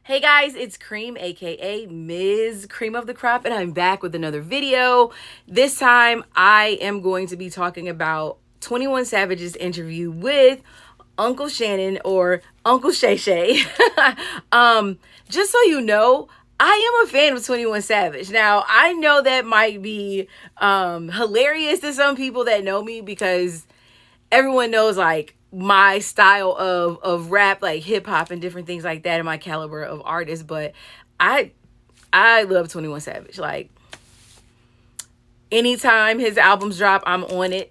Hey guys, it's Cream, aka Ms. Cream of the Crop, and I'm back with another video. This time I am going to be talking about 21 Savage's interview with Uncle Shannon or Uncle Shay Shay. Just so you know, I am a fan of 21 Savage. Now, I know that might be hilarious to some people that know me because everyone knows like my style of rap, like hip hop and different things like that, and my caliber of artist. But I I love 21 Savage. Like anytime his albums drop, I'm on it.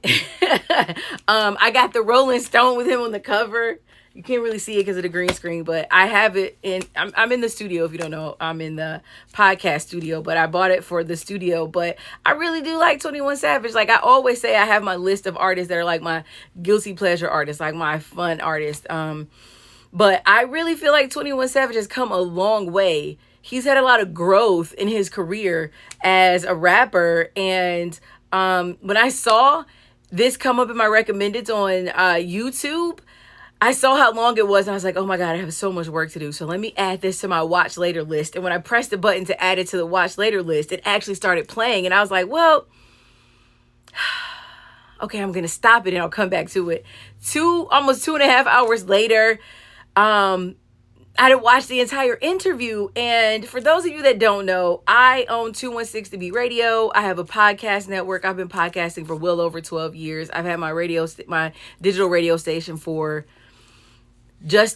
I got the Rolling Stone with him on the cover. You can't really see it because of the green screen, but I have it in. I'm in the studio. If you don't know, I'm in the podcast studio, but I bought it for the studio. But I really do like 21 Savage. Like I always say, I have my list of artists that are like my guilty pleasure artists, like my fun artists. But I really feel like 21 Savage has come a long way. He's had a lot of growth in his career as a rapper. And when I saw this come up in my recommendeds on YouTube, I saw how long it was and I was like, oh my God, I have so much work to do. So let me add this to my watch later list. And when I pressed the button to add it to the watch later list, it actually started playing. And I was like, well, okay, I'm going to stop it and I'll come back to it. Almost 2.5 hours later, I had watched the entire interview. And for those of you that don't know, I own 216 To Be Radio. I have a podcast network. I've been podcasting for well over 12 years. I've had my digital radio station for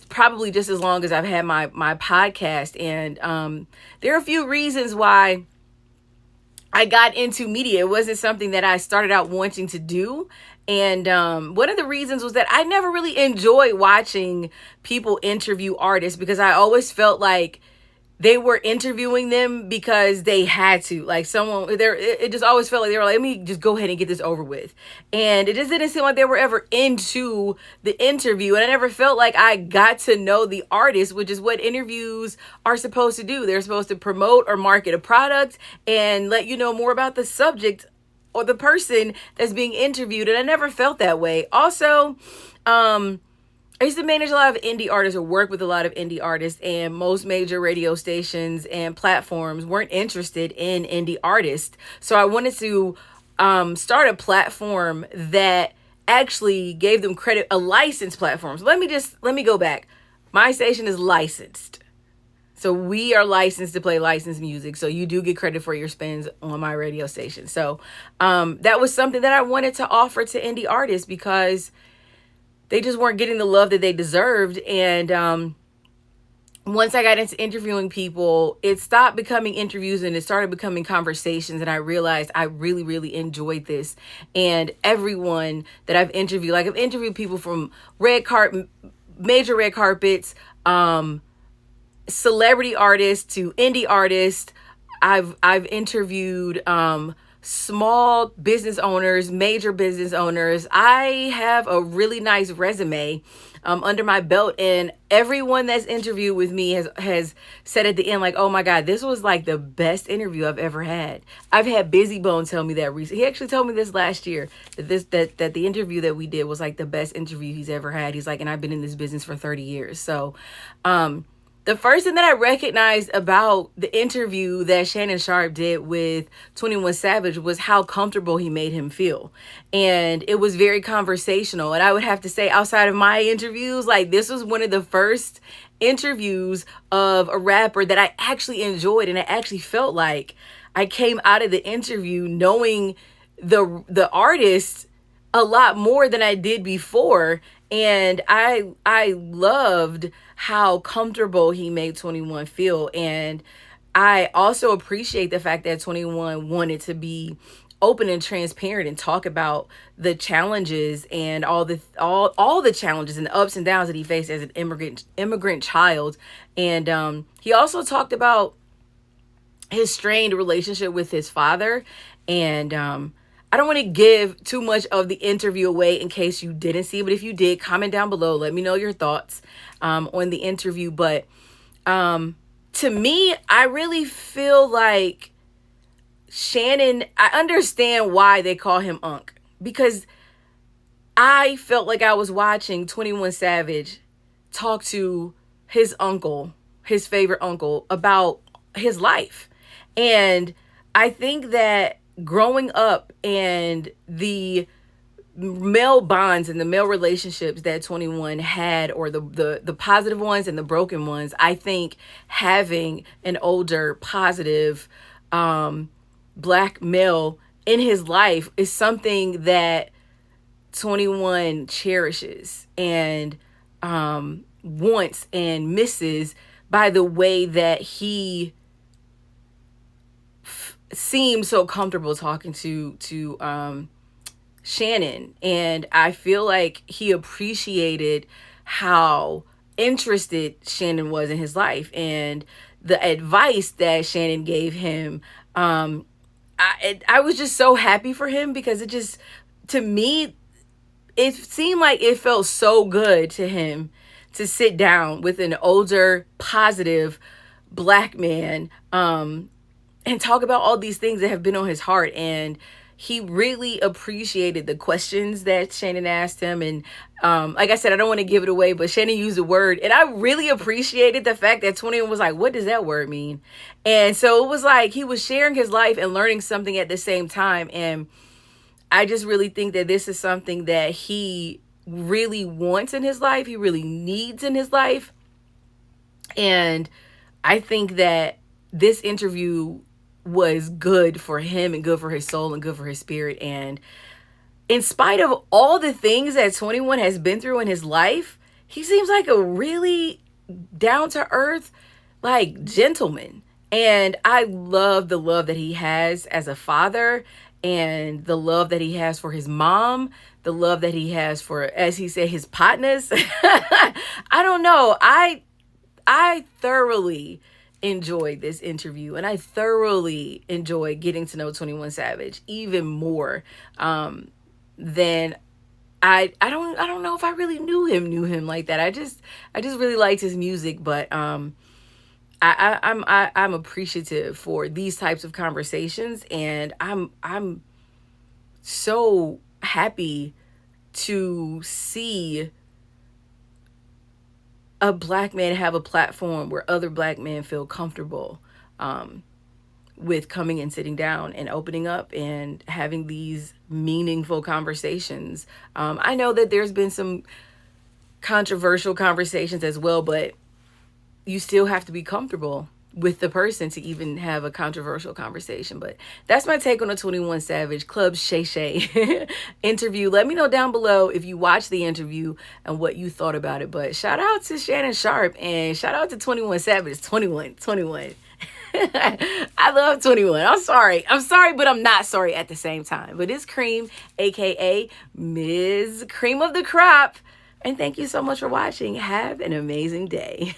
probably just as long as I've had my podcast. And there are a few reasons why I got into media. It wasn't something that I started out wanting to do. And one of the reasons was that I never really enjoyed watching people interview artists because I always felt like they were interviewing them because they had to. Like someone there, it just always felt like they were like, let me just go ahead and get this over with. And it just didn't seem like they were ever into the interview. And I never felt like I got to know the artist, which is what interviews are supposed to do. They're supposed to promote or market a product and let you know more about the subject or the person that's being interviewed. And I never felt that way. Also, I used to manage a lot of indie artists or work with a lot of indie artists, and most major radio stations and platforms weren't interested in indie artists. So I wanted to start a platform that actually gave them credit, a licensed platform. So let me go back. My station is licensed. So we are licensed to play licensed music. So you do get credit for your spins on my radio station. So that was something that I wanted to offer to indie artists because they just weren't getting the love that they deserved. And once I got into interviewing people, it stopped becoming interviews and it started becoming conversations. And I realized I really, really enjoyed this. And everyone that I've interviewed, like I've interviewed people from major red carpets, celebrity artists to indie artists. I've interviewed small business owners, major business owners. I have a really nice resume under my belt, and everyone that's interviewed with me has said at the end, like, oh my God, this was like the best interview I've ever had. I've had Busy Bone tell me that recently. He actually told me this last year that the interview that we did was like the best interview he's ever had. He's like, and I've been in this business for 30 years. So the first thing that I recognized about the interview that Shannon Sharpe did with 21 Savage was how comfortable he made him feel. And it was very conversational. And I would have to say, outside of my interviews, like this was one of the first interviews of a rapper that I actually enjoyed. And I actually felt like I came out of the interview knowing the artist a lot more than I did before. And I loved how comfortable he made 21 feel. And I also appreciate the fact that 21 wanted to be open and transparent and talk about the challenges and all the challenges and the ups and downs that he faced as an immigrant child. And he also talked about his strained relationship with his father. And I don't want to give too much of the interview away in case you didn't see it, but if you did, comment down below. Let me know your thoughts on the interview. But to me, I really feel like Shannon, I understand why they call him Unc, because I felt like I was watching 21 Savage talk to his uncle, his favorite uncle about his life. And I think that growing up and the male bonds and the male relationships that 21 had, or the positive ones and the broken ones, I think having an older positive black male in his life is something that 21 cherishes and wants and misses, by the way that he seems so comfortable talking to Shannon. And I feel like he appreciated how interested Shannon was in his life and the advice that Shannon gave him. I was just so happy for him, because it just, to me, it seemed like it felt so good to him to sit down with an older, positive black man and talk about all these things that have been on his heart. And he really appreciated the questions that Shannon asked him. And like I said, I don't want to give it away, but Shannon used a word. And I really appreciated the fact that 21 was like, what does that word mean? And so it was like he was sharing his life and learning something at the same time. And I just really think that this is something that he really wants in his life. He really needs in his life. And I think that this interview was good for him and good for his soul and good for his spirit. And in spite of all the things that 21 has been through in his life, he seems like a really down to earth, like, gentleman. And I love the love that he has as a father, and the love that he has for his mom, the love that he has for, as he said, his partners. I don't know. I thoroughly enjoyed this interview, and I thoroughly enjoyed getting to know 21 Savage even more than I don't know if I really knew him like that. I just really liked his music, but I'm appreciative for these types of conversations, and I'm so happy to see a black man have a platform where other black men feel comfortable with coming and sitting down and opening up and having these meaningful conversations. I know that there's been some controversial conversations as well, but you still have to be comfortable with the person to even have a controversial conversation. But that's my take on the 21 Savage Club Shay interview. Let me know down below if you watched the interview and what you thought about it. But shout out to Shannon Sharpe and shout out to 21 Savage. 21. I love 21. I'm sorry, but I'm not sorry at the same time. But it's Cream, aka Ms. Cream of the Crop. And thank you so much for watching. Have an amazing day.